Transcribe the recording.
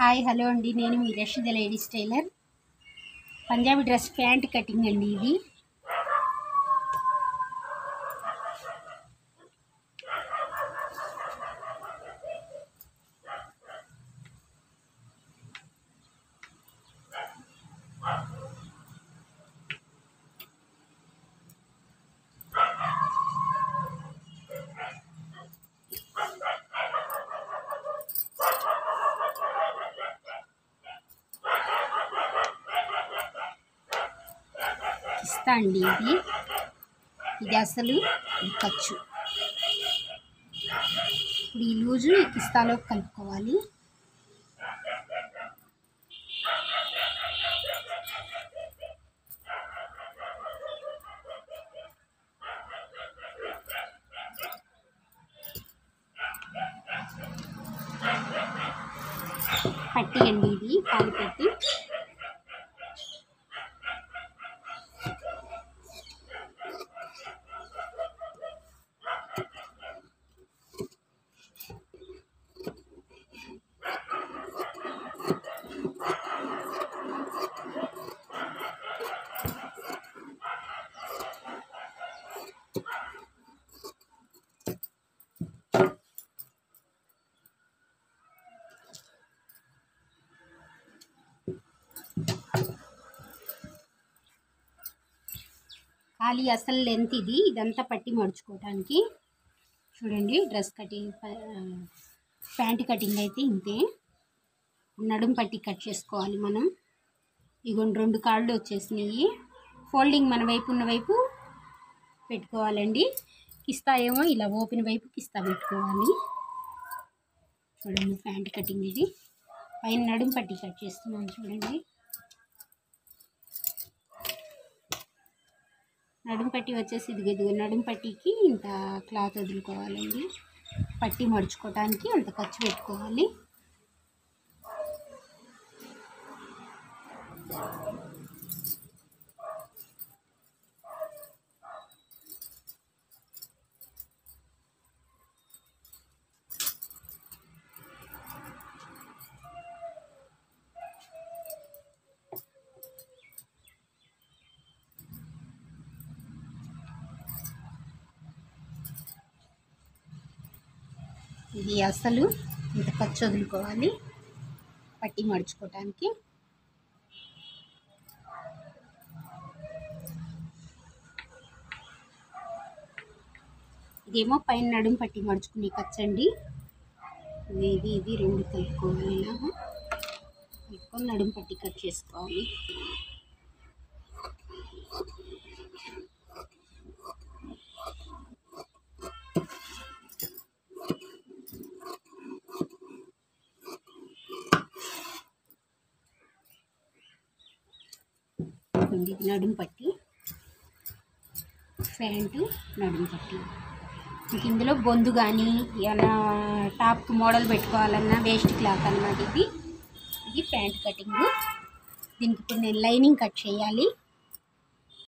Hi hello అండి, నేను మీ Rasheeda ladies tailor. Punjabi dress pant cutting అండి. ఇది కిస్తా అండి. ఇది అసలు ఖర్చు. ఇప్పుడు ఈ లూజు ఈ కిస్తాలో కలుపుకోవాలి. పట్టి అండి, ఇది కాలు పట్టి. ఖాళీ అసలు లెంత్ ఇదంతా పట్టి మడుచుకోవడానికి. చూడండి, డ్రెస్ కటింగ్ ప్యాంట్ కటింగ్ అయితే ఇంతే. నడుం పట్టి కట్ చేసుకోవాలి మనం. ఇగోండి 2 కాళ్ళు వచ్చేసినాయి. ఫోల్డింగ్ మన వైపు ఉన్న వైపు పెట్టుకోవాలండి. కిస్తా ఏమో ఇలా ఓపెన్ వైపు కిస్తా పెట్టుకోవాలి. చూడండి, ప్యాంట్ కటింగ్ ఇది. పైన నడుం పట్టి కట్ చేస్తున్నాను. చూడండి, నడుం పట్టి వచ్చేసి ఇదిగో నడుం పట్టికి ఇంత క్లాత్ వదులుకోవాలండి. పట్టి మడుచుకోవడానికి అంత ఖర్చు పెట్టుకోవాలి. ఇది అసలు ఇంత ఖర్చు వదులుకోవాలి పట్టి మడుచుకోవటానికి. ఇదేమో పైన నడుం పట్టి మడుచుకునే ఖర్చు అండి. ఇది 2 కలుపుకోవాలి. ఇలాగా కలుపుకొని నడుం పట్టి కట్ చేసుకోవాలి. ఇది నడుం పట్టి, ప్యాంటు నడుం పట్టి. ఇంక ఇందులో బొందు కానీ ఏమైనా టాప్కి మోడల్ పెట్టుకోవాలన్నా వేస్ట్ క్లాత్ అన్నమాట. ఇది ప్యాంట్ కటింగ్. దీనికి ఇప్పుడు నేను లైనింగ్ కట్ చేయాలి.